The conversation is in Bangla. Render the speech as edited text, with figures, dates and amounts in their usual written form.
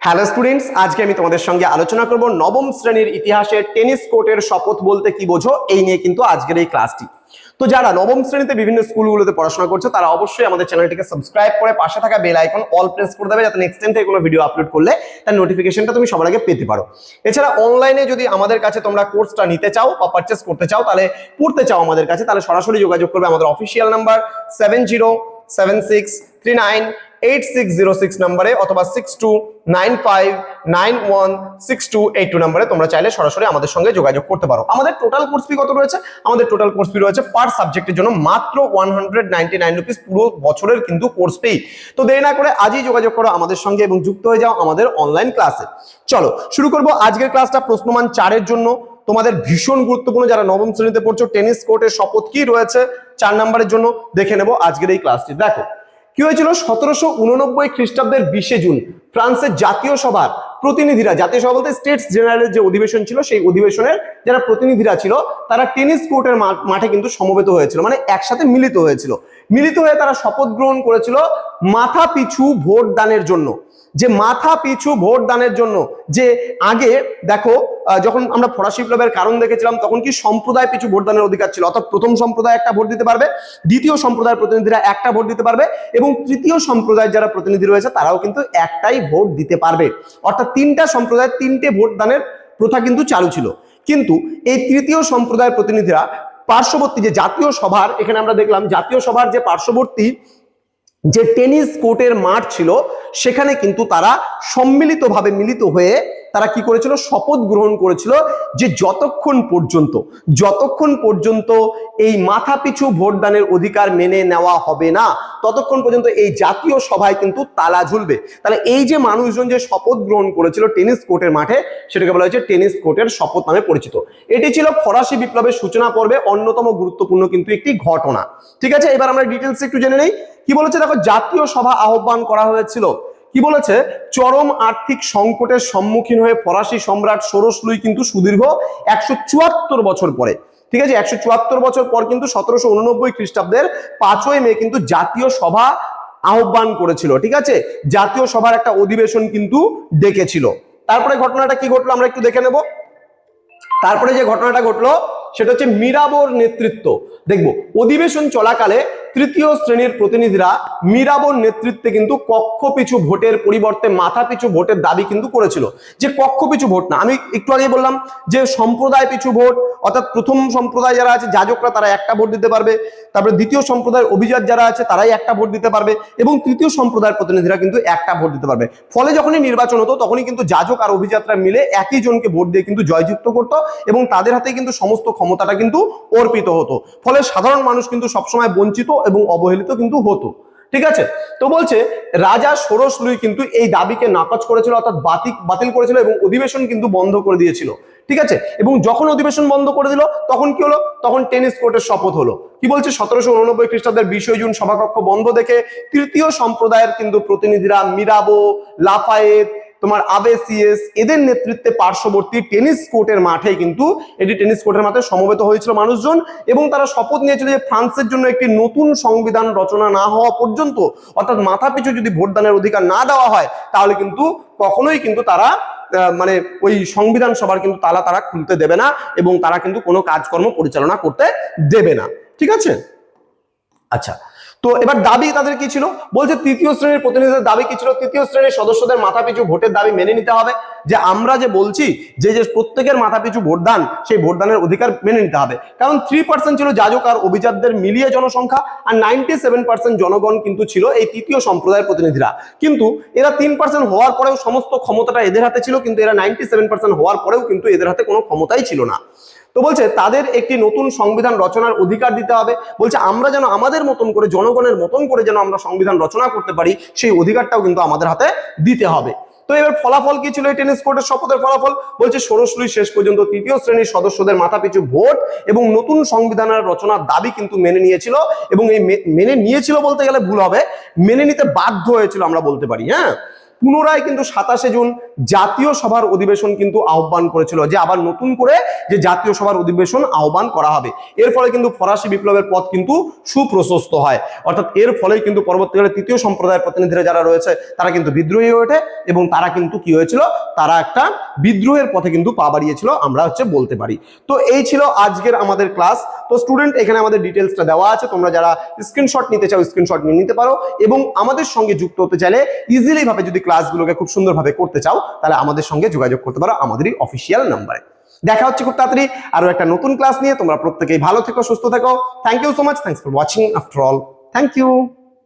হ্যালো স্টুডেন্টস, আজকে আমি তোমাদের সঙ্গে আলোচনা করব নবম শ্রেণীর ইতিহাসে টেনিস কোর্টের শপথ বলতে কি বোঝো, এই নিয়ে কিন্তু আজকের এই ক্লাসটি। তো যারা নবম শ্রেণীতে বিভিন্ন স্কুলগুলোতে পড়াশোনা করছে তারা অবশ্যই আমাদের চ্যানেলটিকে সাবস্ক্রাইব করে পাশে থাকা বেল আইকন অল প্রেস করে দেবে, যাতে নেক্সট টাইম থেকে কোনো ভিডিও আপলোড করলে তার নোটিফিকেশনটা তুমি সবার আগে পেতে পারো। এছাড়া অনলাইনে যদি আমাদের কাছে তোমরা কোর্সটা নিতে চাও বা পারচেস করতে চাও, তাহলে পড়তে চাও আমাদের কাছে, তাহলে সরাসরি যোগাযোগ করবে আমাদের অফিসিয়াল নাম্বার 7076398606 নম্বরে অথবা 6295916282 নম্বরে তোমরা চাইলে সরাসরি আমাদের সঙ্গে যোগাযোগ করতে পারো। আমাদের টোটাল কোর্স ফি কত রয়েছে? আমাদের টোটাল কোর্স ফি রয়েছে পার সাবজেক্টের জন্য মাত্র 199 রুপিস, পুরো বছরের কিন্তু কোর্স ফি। তো দেরি না করে আজই যোগাযোগ করো আমাদের সঙ্গে এবং যুক্ত হয়ে যাও আমাদের অনলাইন ক্লাসে। চলো শুরু করবো আজকের ক্লাসটা। প্রশ্নমান 4-এর জন্য তোমাদের ভীষণ গুরুত্বপূর্ণ, যারা নবম শ্রেণীতে পড়ছো, টেনিস কোর্টের শপথ কি রয়েছে 4 নম্বরের জন্য দেখে নেব আজকের এই ক্লাসটি। দেখো কি হয়েছিল, 1789 খ্রিস্টাব্দের 20 জুন ফ্রান্সের জাতীয় সভার প্রতিনিধিরা, জাতীয় সভা বলতে স্টেটস জেনারেলের যে অধিবেশন ছিল, সেই অধিবেশনের যারা প্রতিনিধিরা ছিল তারা টেনিস কোর্টের মাঠে কিন্তু সমবেত হয়েছিল, মানে একসাথে মিলিত হয়েছিল। মিলিত হয়ে তারা শপথ গ্রহণ করেছিল মাথা পিছু ভোট দানের জন্য। যে মাথা পিছু ভোট দানের জন্য, যে আগে দেখো যখন আমরা ফরাসি বিপ্লবের কারণ দেখেছিলাম তখন কি সম্প্রদায় পিছু ভোট দানের অধিকার ছিল, অর্থাৎ প্রথম সম্প্রদায় একটা ভোট দিতে পারবে, দ্বিতীয় সম্প্রদায়ের প্রতিনিধিরা একটা ভোট দিতে পারবে এবং তৃতীয় সম্প্রদায়ের যারা প্রতিনিধি রয়েছে তারাও কিন্তু একটাই ভোট দিতে পারবে। অর্থাৎ 3টা সম্প্রদায়ের 3টে ভোট দানের প্রথা কিন্তু চালু ছিল। কিন্তু এই তৃতীয় সম্প্রদায়ের প্রতিনিধিরা পার্শ্ববর্তী যে জাতীয় সভার, এখানে আমরা দেখলাম জাতীয় সভার যে পার্শ্ববর্তী যে টেনিস কোর্টের মাঠ ছিল সেখানে কিন্তু তারা সম্মিলিতভাবে মিলিত হয়ে তারা কি করেছিল, শপথ গ্রহণ করেছিল যে যতক্ষণ পর্যন্ত এই মাথা পিছু ভোটদানের অধিকার মেনে নেওয়া হবে না ততক্ষণ পর্যন্ত এই জাতীয় সভায় কিন্তু তালা ঝুলবে। তাহলে এই যে মানুষজন যে শপথ গ্রহণ করেছিল টেনিস কোর্টের মাঠে, সেটাকে বলা হয়েছে টেনিস কোর্টের শপথ নামে পরিচিত। এটি ছিল ফরাসি বিপ্লবের সূচনা পর্বে অন্যতম গুরুত্বপূর্ণ কিন্তু একটি ঘটনা। ঠিক আছে, এবার আমরা ডিটেলস একটু জেনে নেই। কি বলেছে দেখো, জাতীয় সভা আহ্বান করা হয়েছিল। কি বলেছে, চরম আর্থিক সংকটের সম্মুখীন হয়ে ফরাসি সম্রাট ষোড়শ লুই কিন্তু সুদীর্ঘ 174 বছর পরে, ঠিক আছে 174 বছর পর কিন্তু 1789 খ্রিস্টাব্দের 5ই মে কিন্তু জাতীয় সভা আহ্বান করেছিল। ঠিক আছে, জাতীয় সভার একটা অধিবেশন কিন্তু ডেকেছিল। তারপরে ঘটনাটা কি ঘটলো আমরা একটু দেখে নেব। তারপরে যে ঘটনাটা ঘটলো সেটা হচ্ছে মিরাবোর নেতৃত্ব। দেখবো অধিবেশন চলাকালে তৃতীয় শ্রেণীর প্রতিনিধিরা মিরাবোর নেতৃত্বে কিন্তু কক্ষ পিছু ভোটের পরিবর্তে মাথা পিছু ভোটের দাবি কিন্তু করেছিল। যে কক্ষ পিছু ভোট না, আমি একটু আগে বললাম যে সম্প্রদায় পিছু ভোট, অর্থাৎ প্রথম সম্প্রদায় যারা আছে যাজকরা তারা একটা ভোট দিতে পারবে, তারপরে দ্বিতীয় সম্প্রদায়ের অভিজাত যারা আছে তারাই একটা ভোট দিতে পারবে এবং তৃতীয় সম্প্রদায়ের প্রতিনিধিরা কিন্তু একটা ভোট দিতে পারবে। ফলে যখনই নির্বাচন হতো তখনই কিন্তু যাজক আর অভিজাতরা মিলে একই জনকে ভোট দিয়ে কিন্তু জয়যুক্ত করতো এবং তাদের হাতে কিন্তু সমস্ত ক্ষমতাটা কিন্তু অর্পিত হতো। ফলে সাধারণ মানুষ কিন্তু সবসময় বঞ্চিত এবং অবহেলিত কিন্তু হতো। ঠিক আছে, তো বলছে রাজা ষোড়শ লুই কিন্তু এই দাবিকে নাকচ করেছিল, অর্থাৎ বাতিল করেছিল এবং অধিবেশন কিন্তু বন্ধ করে দিয়েছিল। ঠিক আছে, এবং যখন অধিবেশন বন্ধ করে দিল তখন কি হলো, তখন টেনিস কোর্টের শপথ হলো। কি বলছে, 1789 খ্রিস্টাব্দের 20 জুন সভাকক্ষ বন্ধ দেখে তৃতীয় সম্প্রদায়ের কিন্তু প্রতিনিধিরা মিরাবো, লাফায়েত, তোমার আবেসিয়েস এদের নেতৃত্বে পার্শ্ববর্তী টেনিস কোর্টের মাঠে কিন্তু টেনিস কোর্টের মাঠে সমবেত হয়েছিল মানুষজন এবং তারা শপথ নিয়েছিল যে ফ্রান্সের জন্য একটি নতুন সংবিধান রচনা না হওয়া পর্যন্ত, অর্থাৎ মাথা পিছু যদি ভোটদানের অধিকার না দেওয়া হয় তাহলে কিন্তু কখনোই কিন্তু তারা মানে ওই সংবিধান সভার কিন্তু তারা খুলতে দেবে না এবং তারা কিন্তু কোনো কাজকর্ম পরিচালনা করতে দেবে না। ঠিক আছে, আচ্ছা তো এবার দাবি তাদের কি ছিল, বলছে তৃতীয় শ্রেণীর প্রতিনিধিদের দাবি কি ছিল, তৃতীয় শ্রেণীর সদস্যদের মাথাপিছু ভোটের দাবি মেনে নিতে হবে। যে আমরা যে বলছি যে প্রত্যেকের মাথাপিছু ভোটদান, সেই ভোটদানের অধিকার মেনে নিতে হবে। কারণ 3% ছিল যাজক আর অভিজাতদের মিলিয়ে জনসংখ্যা, আর 97% জনগণ কিন্তু ছিল এই তৃতীয় সম্প্রদায়ের প্রতিনিধিরা। কিন্তু এরা 3% হওয়ার পরেও সমস্ত ক্ষমতাটা এদের হাতে ছিল, কিন্তু এরা 97% হওয়ার পরেও কিন্তু এদের হাতে কোনো ক্ষমতাই ছিল না। তো বলছে তাদের একটি নতুন সংবিধান রচনার অধিকার দিতে হবে। বলছে আমরা যেন আমাদের মতন করে, জনগণের মতন করে যেন আমরা সংবিধান রচনা করতে পারি, সেই অধিকারটাও কিন্তু আমাদের হাতে দিতে হবে। তো এবার ফলাফল কি ছিল এই টেনিস কোর্টের শপথের ফলাফল, বলছে ষোড়শ লুই শেষ পর্যন্ত তৃতীয় শ্রেণীর সদস্যদের মাথাপিছু ভোট এবং নতুন সংবিধানের রচনার দাবি কিন্তু মেনে নিয়েছিল এবং এই মেনে নিয়েছিল বলতে গেলে ভুল হবে, মেনে নিতে বাধ্য হয়েছিল আমরা বলতে পারি। হ্যাঁ, পুনরায় কিন্তু 27শে জুন জাতীয় সভার অধিবেশন কিন্তু আহ্বান করেছিল, যে আবার নতুন করে যে জাতীয় সভার অধিবেশন আহ্বান করা হবে। এর ফলে কিন্তু ফরাসি বিপ্লবের পথ কিন্তু সুপ্রশস্ত হয়। অর্থাৎ এর ফলে কিন্তু পরবর্তীকালে তৃতীয় সম্প্রদায়ের প্রতিনিধিরা যারা রয়েছে তারা কিন্তু বিদ্রোহী হয়ে ওঠে এবং তারা কিন্তু কি হয়েছিল, তারা একটা বিদ্রোহের পথে কিন্তু পা বাড়িয়েছিল, আমরা বলতে পারি। তো এই ছিল আজকের আমাদের ক্লাস। তো স্টুডেন্ট, এখানে আমাদের ডিটেলসটা দেওয়া আছে, তোমরা যারা স্ক্রিনশট নিতে চাও স্ক্রিনশট নিয়ে নিতে পারো, এবং আমাদের সঙ্গে যুক্ত হতে চাইলে ইজিলি ভাবে যদি ক্লাসগুলোকে খুব সুন্দরভাবে করতে চাও তাহলে আমাদের সঙ্গে যোগাযোগ করতে পারো আমাদেরই অফিসিয়াল নাম্বারে। দেখা হচ্ছে খুব তাড়াতাড়ি আরো একটা নতুন ক্লাস নিয়ে। তোমরা প্রত্যেকেই ভালো থেকো, সুস্থ থেকো। Thank you so much, thanks for watching after all, thank you.